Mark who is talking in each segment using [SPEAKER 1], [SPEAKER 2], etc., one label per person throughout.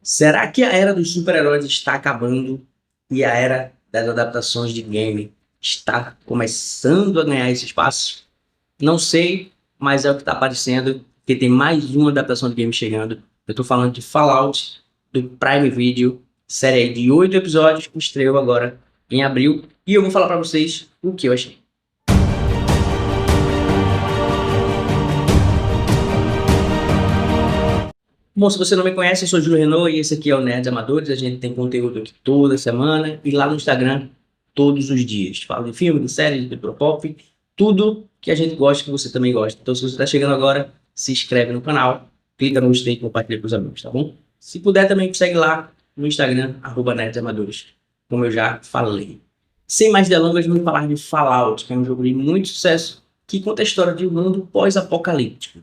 [SPEAKER 1] Será que a era dos super-heróis está acabando e a era das adaptações de game está começando a ganhar esse espaço? Não sei, mas é o que está aparecendo, que tem mais uma adaptação de game chegando. Eu estou falando de Fallout, do Prime Video, série aí de 8 episódios, que estreou agora em abril, e eu vou falar para vocês o que eu achei. Bom, se você não me conhece, eu sou Júlio Renault e esse aqui é o Nerds Amadores. A gente tem conteúdo aqui toda semana e lá no Instagram todos os dias. Falo de filme, de série, de cultura pop, tudo que a gente gosta, que você também gosta. Então, se você está chegando agora, se inscreve no canal, clica no gostei e compartilha com os amigos, tá bom? Se puder também, segue lá no Instagram, Nerds Amadores, como eu já falei. Sem mais delongas, vamos falar de Fallout, que é um jogo de muito sucesso que conta a história de um mundo pós-apocalíptico.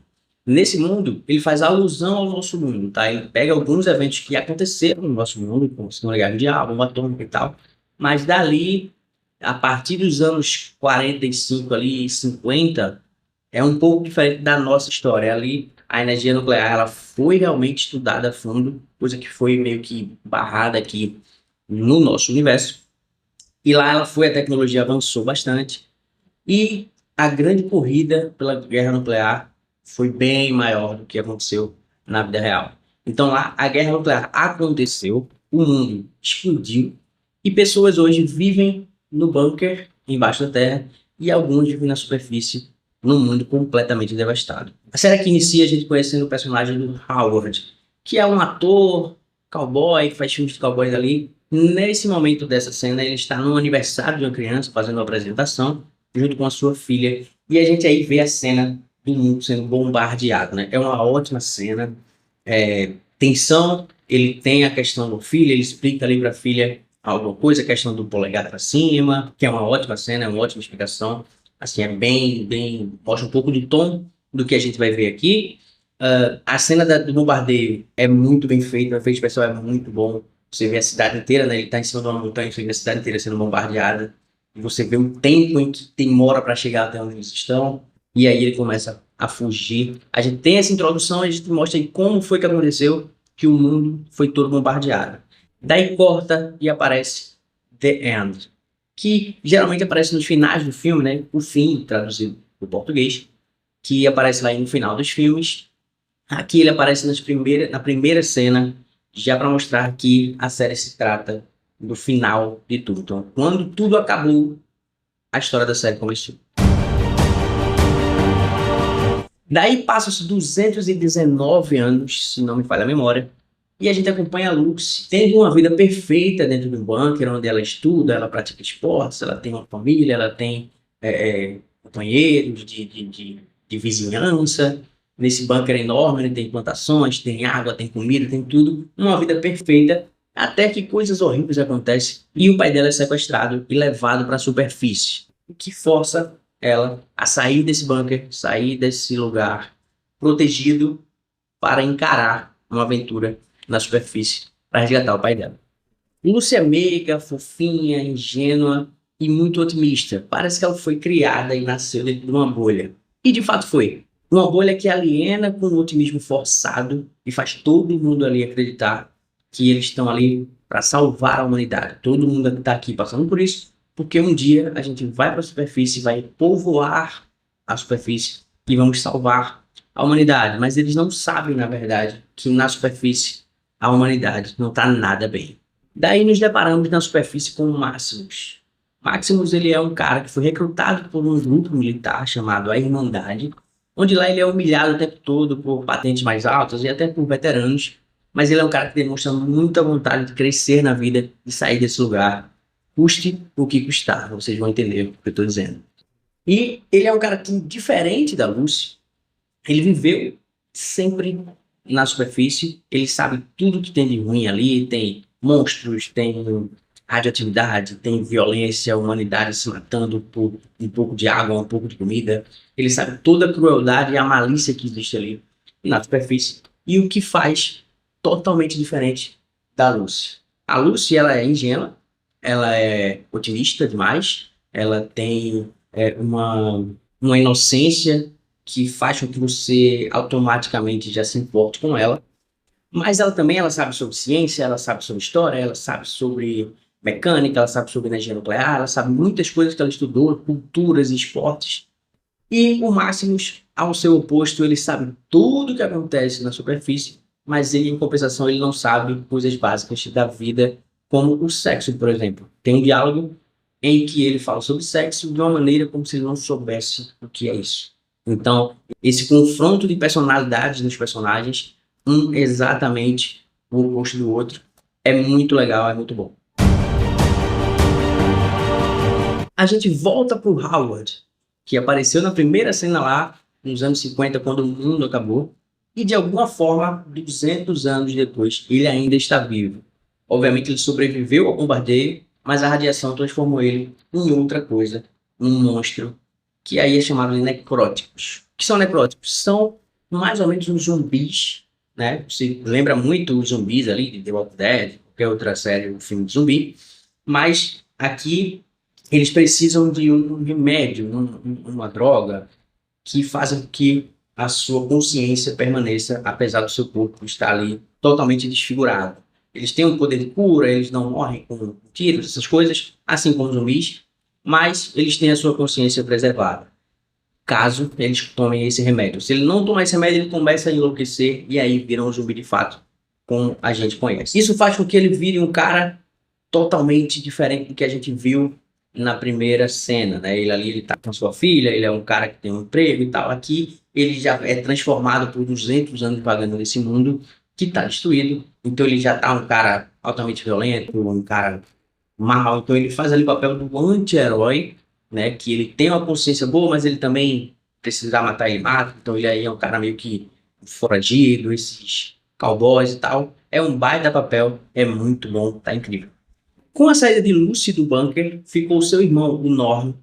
[SPEAKER 1] Nesse mundo, ele faz alusão ao nosso mundo, tá? Ele pega alguns eventos que aconteceram no nosso mundo, como a Segunda Guerra Mundial, bomba atômica e tal, mas dali, a partir dos anos 45 ali, 50, é um pouco diferente da nossa história. Ali, a energia nuclear, ela foi realmente estudada a fundo, coisa que foi meio que barrada aqui no nosso universo. E lá ela foi, a tecnologia avançou bastante. E a grande corrida pela guerra nuclear foi bem maior do que aconteceu na vida real. Então lá a guerra nuclear aconteceu, o mundo explodiu e pessoas hoje vivem no bunker embaixo da terra e alguns vivem na superfície num mundo completamente devastado. A série que inicia a gente conhecendo o personagem do Howard, que é um ator cowboy que faz filmes de cowboys ali. Nesse momento dessa cena ele está no aniversário de uma criança fazendo uma apresentação junto com a sua filha, e a gente aí vê a cena do mundo sendo bombardeado, né? É uma ótima cena, tensão, ele tem a questão do filho, ele explica ali para a filha alguma coisa, a questão do polegar para cima, que é uma ótima cena, é uma ótima explicação, assim, é bem, mostra um pouco do tom do que a gente vai ver aqui. A cena do bombardeio é muito bem feita, o efeito especial é muito bom, você vê a cidade inteira, né? Ele está em cima de uma montanha, você vê a cidade inteira sendo bombardeada, e você vê o tempo em que demora para chegar até onde eles estão, e aí ele começa a fugir. A gente tem essa introdução, a gente mostra aí como foi que aconteceu que o mundo foi todo bombardeado. Daí corta e aparece The End, que geralmente aparece nos finais do filme, né? O fim, traduzido para o português, que aparece lá no final dos filmes. Aqui ele aparece na primeira cena, já para mostrar que a série se trata do final de tudo. Então, quando tudo acabou, a história da série começou. Daí passam-se 219 anos, se não me falha a memória, e a gente acompanha a Lucy tendo uma vida perfeita dentro de um bunker, onde ela estuda, ela pratica esportes, ela tem uma família, ela tem companheiros de vizinhança. Nesse bunker enorme, ele tem plantações, tem água, tem comida, tem tudo. Uma vida perfeita, até que coisas horríveis acontecem e o pai dela é sequestrado e levado para a superfície, o que força ela a sair desse bunker, sair desse lugar protegido para encarar uma aventura na superfície para resgatar o pai dela. Lúcia é meiga, fofinha, ingênua e muito otimista. Parece que ela foi criada e nasceu dentro de uma bolha. E de fato foi. Uma bolha que aliena com um otimismo forçado e faz todo mundo ali acreditar que eles estão ali para salvar a humanidade. Todo mundo está aqui passando por isso, porque um dia a gente vai para a superfície, vai povoar a superfície e vamos salvar a humanidade. Mas eles não sabem, na verdade, que na superfície a humanidade não está nada bem. Daí nos deparamos na superfície com o Maximus. Maximus, ele é um cara que foi recrutado por um grupo militar chamado a Irmandade, onde lá ele é humilhado o tempo todo por patentes mais altas e até por veteranos, mas ele é um cara que demonstra muita vontade de crescer na vida e sair desse lugar, custe o que custar. Vocês vão entender o que eu estou dizendo. E ele é um cara que, diferente da Lucy, ele viveu sempre na superfície, ele sabe tudo que tem de ruim ali, tem monstros, tem radioatividade, tem violência, humanidade se matando por um pouco de água, um pouco de comida. Ele sabe toda a crueldade e a malícia que existe ali na superfície. E o que faz totalmente diferente da Lucy. A Lucy, ela é ingênua, ela é otimista demais, ela tem uma inocência que faz com que você automaticamente já se importe com ela. Mas ela sabe sobre ciência, ela sabe sobre história, ela sabe sobre mecânica, ela sabe sobre energia nuclear, ela sabe muitas coisas que ela estudou, culturas e esportes. E o Maximus, ao seu oposto, ele sabe tudo o que acontece na superfície, mas ele, em compensação, ele não sabe coisas básicas da vida, como o sexo, por exemplo. Tem um diálogo em que ele fala sobre sexo de uma maneira como se ele não soubesse o que é isso. Então, esse confronto de personalidades nos personagens, um exatamente o oposto do outro, é muito legal, é muito bom. A gente volta pro Howard, que apareceu na primeira cena lá, nos anos 50, quando o mundo acabou, e de alguma forma, 200 anos depois, ele ainda está vivo. Obviamente ele sobreviveu ao bombardeio, mas a radiação transformou ele em outra coisa, um monstro, que aí é chamado de necróticos. O que são necróticos? São mais ou menos uns zumbis, né? Você lembra muito os zumbis ali de The Walking Dead, qualquer outra série, um filme de zumbi, mas aqui eles precisam de um remédio, uma droga, que faça com que a sua consciência permaneça, apesar do seu corpo estar ali totalmente desfigurado. Eles têm um poder de cura, eles não morrem com tiros, essas coisas, assim como os zumbis, mas eles têm a sua consciência preservada, caso eles tomem esse remédio. Se ele não tomar esse remédio, ele começa a enlouquecer e aí vira um zumbi de fato, como a gente conhece. Isso faz com que ele vire um cara totalmente diferente do que a gente viu na primeira cena, né? Ele ali, ele tá com sua filha, ele é um cara que tem um emprego e tal. Aqui ele já é transformado por 200 anos vagando nesse mundo que tá destruído. Então ele já tá um cara altamente violento, um cara mal. Então ele faz ali o papel do anti-herói, né? Que ele tem uma consciência boa, mas ele também precisar matar, ele mata. Então ele aí é um cara meio que foragido, esses cowboys e tal. É um baita papel, é muito bom, tá incrível. Com a saída de Lucy do bunker, ficou seu irmão, o Norm,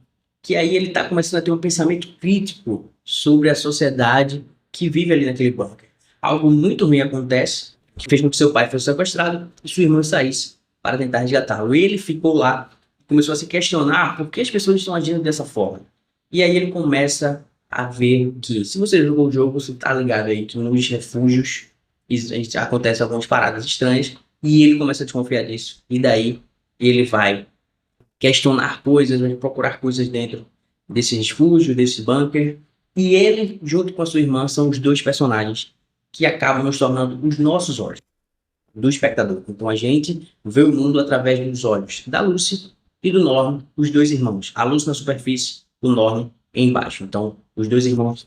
[SPEAKER 1] que aí ele está começando a ter um pensamento crítico sobre a sociedade que vive ali naquele bunker. Algo muito ruim acontece, que fez com que seu pai fosse sequestrado e sua irmã saísse para tentar resgatá-lo. Ele ficou lá, começou a se questionar por que as pessoas estão agindo dessa forma. E aí ele começa a ver que, se você jogou o jogo, você está ligado aí que nos refúgios acontecem algumas paradas estranhas, e ele começa a desconfiar disso. E daí ele vai questionar coisas, vai procurar coisas dentro desse refúgio, desse bunker. E ele, junto com a sua irmã, são os dois personagens que acabam nos tornando os nossos olhos, do espectador. Então a gente vê o mundo através dos olhos da Lucy e do Norm, os dois irmãos. A Lucy na superfície, o Norm embaixo. Então os dois irmãos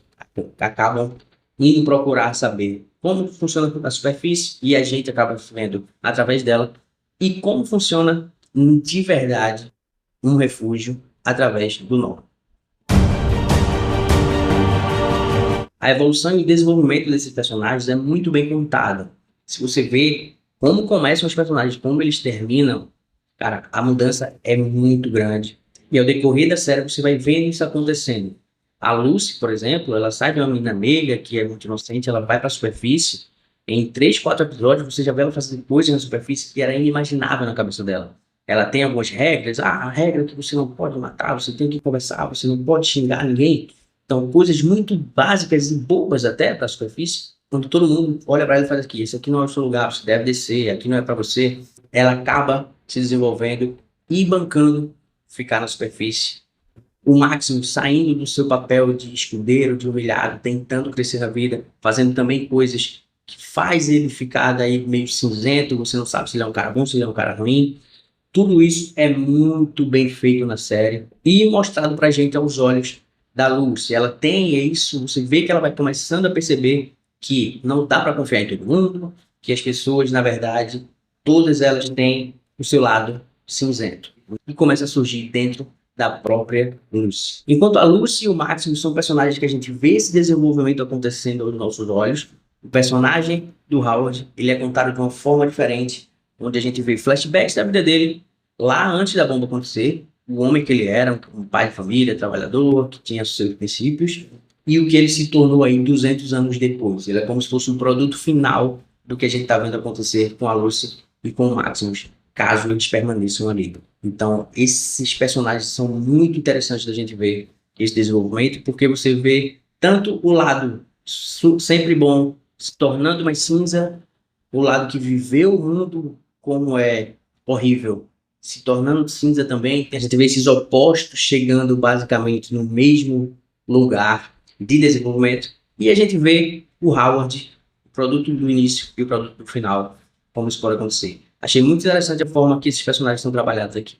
[SPEAKER 1] acabam indo procurar saber como funciona a superfície e a gente acaba vendo através dela e como funciona de verdade um refúgio através do Norm. A evolução e o desenvolvimento desses personagens é muito bem contada. Se você vê como começam os personagens, como eles terminam, cara, a mudança é muito grande. E ao decorrer da série você vai vendo isso acontecendo. A Lucy, por exemplo, ela sai de uma menina negra que é muito inocente, ela vai para a superfície. Em 3, 4 episódios você já vê ela fazendo coisas na superfície que era inimaginável na cabeça dela. Ela tem algumas regras, a regra é que você não pode matar, você tem que conversar, você não pode xingar ninguém. Então, coisas muito básicas e bobas até para a superfície, quando todo mundo olha para ela e faz aqui, esse aqui não é o seu lugar, você deve descer, aqui não é para você, ela acaba se desenvolvendo e bancando ficar na superfície. O Máximo saindo do seu papel de escudeiro, de humilhado, tentando crescer na vida, fazendo também coisas que faz ele ficar daí meio cinzento, você não sabe se ele é um cara bom, se ele é um cara ruim. Tudo isso é muito bem feito na série e mostrado pra gente aos olhos da Lucy. Ela tem isso, você vê que ela vai começando a perceber que não dá para confiar em todo mundo, que as pessoas, na verdade, todas elas têm o seu lado cinzento. E começa a surgir dentro da própria Lucy. Enquanto a Lucy e o Máximo são personagens que a gente vê esse desenvolvimento acontecendo aos nossos olhos, o personagem do Howard, ele é contado de uma forma diferente, onde a gente vê flashbacks da vida dele, lá antes da bomba acontecer, o homem que ele era, um pai de família, trabalhador, que tinha seus princípios, e o que ele se tornou aí 200 anos depois. Ele é como se fosse um produto final do que a gente está vendo acontecer com a Lucy e com o Maximus, caso eles permaneçam ali. Então, esses personagens são muito interessantes da gente ver esse desenvolvimento, porque você vê tanto o lado sempre bom se tornando mais cinza, o lado que viveu o mundo como é horrível, se tornando cinza também. A gente vê esses opostos chegando basicamente no mesmo lugar de desenvolvimento. E a gente vê o Howard, o produto do início e o produto do final, como isso pode acontecer. Achei muito interessante a forma que esses personagens são trabalhados aqui.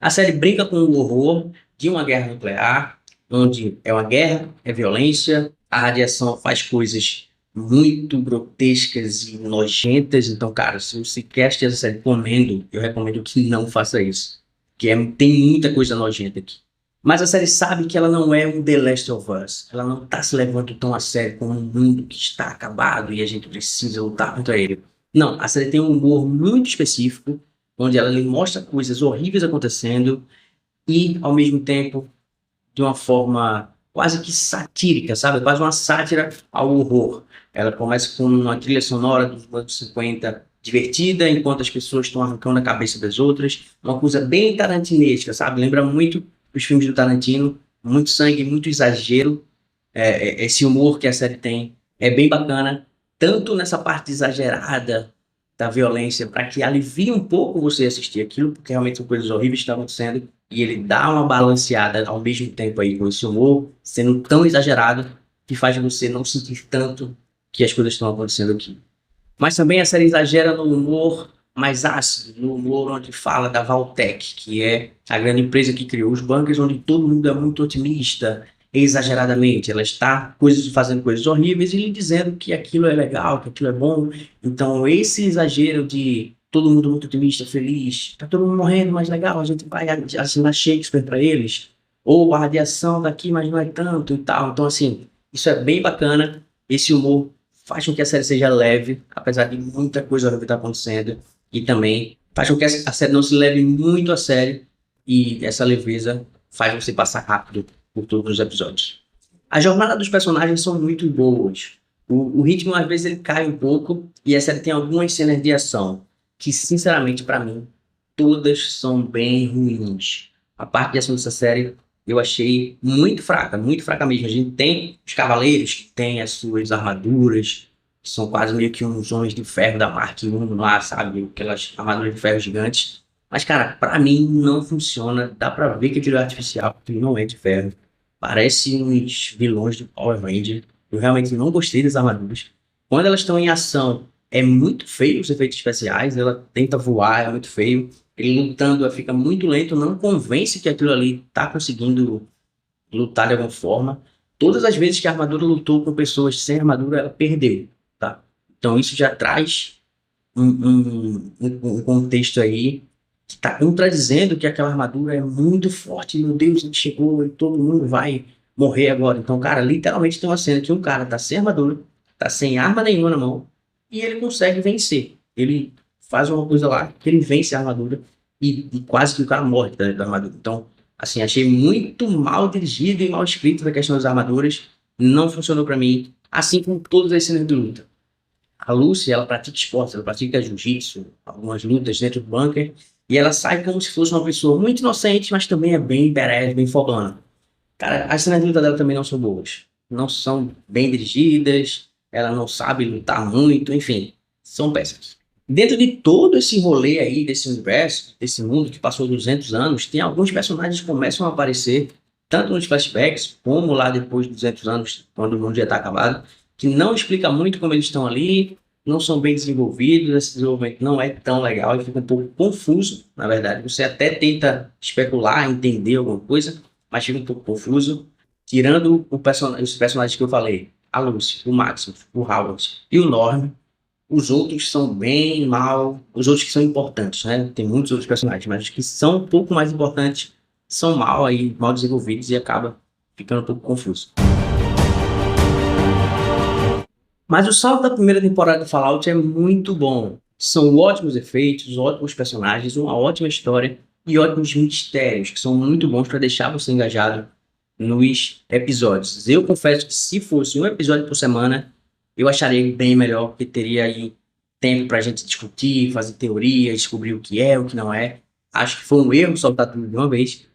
[SPEAKER 1] A série brinca com o horror de uma guerra nuclear, onde é uma guerra, é violência, a radiação faz coisas muito grotescas e nojentas. Então, cara, se você quer assistir essa série comendo, eu recomendo que não faça isso, tem muita coisa nojenta aqui. Mas a série sabe que ela não é um The Last of Us. Ela não está se levando tão a sério como um mundo que está acabado e a gente precisa lutar contra ele. Não, a série tem um humor muito específico, onde ela lhe mostra coisas horríveis acontecendo e, ao mesmo tempo, de uma forma quase que satírica, sabe? Quase uma sátira ao horror. Ela começa com uma trilha sonora dos anos 50 divertida, enquanto as pessoas estão arrancando a cabeça das outras. Uma coisa bem tarantinesca, sabe? Lembra muito os filmes do Tarantino. Muito sangue, muito exagero. Esse humor que a série tem é bem bacana, tanto nessa parte exagerada da violência, para que alivie um pouco você assistir aquilo, porque realmente são coisas horríveis que estão acontecendo, e ele dá uma balanceada ao mesmo tempo aí com esse humor, sendo tão exagerado, que faz você não sentir tanto que as coisas estão acontecendo aqui. Mas também a série exagera no humor mais ácido, no humor onde fala da Valtech, que é a grande empresa que criou os bunkers, onde todo mundo é muito otimista, exageradamente. Ela está fazendo coisas horríveis e lhe dizendo que aquilo é legal, que aquilo é bom. Então, esse exagero de todo mundo muito otimista, feliz, tá todo mundo morrendo, mas legal, a gente vai assinar Shakespeare para eles. Ou a radiação daqui, mas não é tanto e tal. Então, assim, isso é bem bacana. Esse humor faz com que a série seja leve, apesar de muita coisa horrível estar acontecendo. E também faz com que a série não se leve muito a sério. E essa leveza faz você passar rápido por todos os episódios. A jornada dos personagens são muito boas. O ritmo, às vezes, ele cai um pouco. E a série tem algumas cenas de ação que, sinceramente, para mim, todas são bem ruins. A parte de ação dessa série eu achei muito fraca mesmo. A gente tem os cavaleiros que têm as suas armaduras, que são quase meio que uns homens de ferro da Mark I lá, sabe? Aquelas armaduras de ferro gigantes. Mas, cara, pra mim não funciona. Dá pra ver que aquilo é artificial, que não é de ferro. Parece uns vilões de Power Ranger. Eu realmente não gostei das armaduras. Quando elas estão em ação, é muito feio os efeitos especiais. Ela tenta voar, é muito feio. Ele lutando fica muito lento, não convence que aquilo ali tá conseguindo lutar de alguma forma. Todas as vezes que a armadura lutou com pessoas sem armadura, ela perdeu, tá? Então isso já traz um contexto aí que está contradizendo que aquela armadura é muito forte. Meu Deus, ele chegou e todo mundo vai morrer agora. Então, cara, literalmente tem uma cena que um cara tá sem armadura, tá sem arma nenhuma na mão, e ele consegue vencer. Ele faz uma coisa lá que ele vence a armadura e quase que o cara morre da armadura. Então, assim, achei muito mal dirigido e mal escrito a questão das armaduras. Não funcionou pra mim, assim como todas as cenas de luta. A Lucy, ela pratica esportes, ela pratica jiu-jitsu, algumas lutas dentro do bunker, e ela sai como se fosse uma pessoa muito inocente, mas também é bem badass, bem fodona. Cara, as cenas de luta dela também não são boas. Não são bem dirigidas, ela não sabe lutar muito, enfim, são péssimas. Dentro de todo esse rolê aí, desse universo, desse mundo que passou 200 anos, tem alguns personagens que começam a aparecer, tanto nos flashbacks, como lá depois de 200 anos, quando o mundo já está acabado, que não explica muito como eles estão ali, não são bem desenvolvidos, esse desenvolvimento não é tão legal e fica um pouco confuso, na verdade. Você até tenta especular, entender alguma coisa, mas fica um pouco confuso. Tirando os personagens que eu falei, a Lucy, o Maximus, o Howard e o Norm, os outros são bem mal, os outros que são importantes, né? Tem muitos outros personagens, mas os que são um pouco mais importantes são mal aí, mal desenvolvidos e acaba ficando um pouco confuso. Mas o salto da primeira temporada de Fallout é muito bom. São ótimos efeitos, ótimos personagens, uma ótima história e ótimos mistérios que são muito bons para deixar você engajado nos episódios. Eu confesso que se fosse um episódio por semana, eu acharia bem melhor, porque teria aí tempo para a gente discutir, fazer teoria, descobrir o que é, o que não é. Acho que foi um erro soltar tudo de uma vez.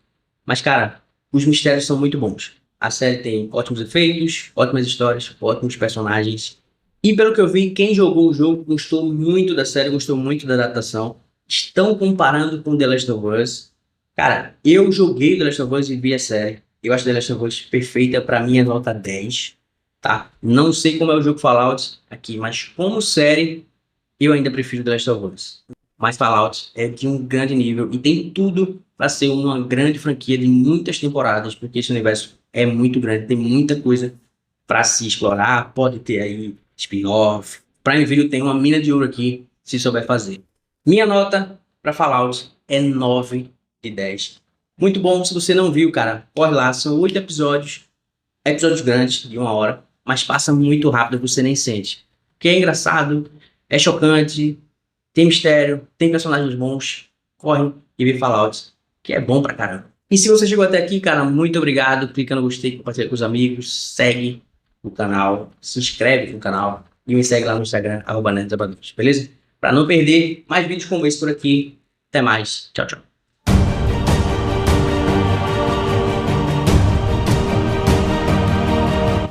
[SPEAKER 1] Mas, cara, os mistérios são muito bons. A série tem ótimos efeitos, ótimas histórias, ótimos personagens. E pelo que eu vi, quem jogou o jogo gostou muito da série, gostou muito da adaptação. Estão comparando com The Last of Us. Cara, eu joguei The Last of Us e vi a série. Eu acho The Last of Us perfeita, pra mim é nota 10, tá? Não sei como é o jogo Fallout aqui, mas como série, eu ainda prefiro The Last of Us. Mas Fallout é de um grande nível e tem tudo para ser uma grande franquia de muitas temporadas, porque esse universo é muito grande, tem muita coisa para se explorar. Pode ter aí spin-off. Prime Video tem uma mina de ouro aqui, se souber fazer. Minha nota para Fallout é 9 de 10. Muito bom. Se você não viu, cara, corre lá. São 8 episódios, episódios grandes, de 1 hora, mas passa muito rápido, você nem sente. Porque é engraçado, é chocante, tem mistério, tem personagens bons. Corre e vê Fallout, que é bom pra caramba. E se você chegou até aqui, cara, muito obrigado. Clica no gostei, compartilha com os amigos, segue o canal, se inscreve no canal e me segue lá no Instagram, @NerdZabaduros, beleza? Pra não perder mais vídeos como esse por aqui. Até mais. Tchau, tchau.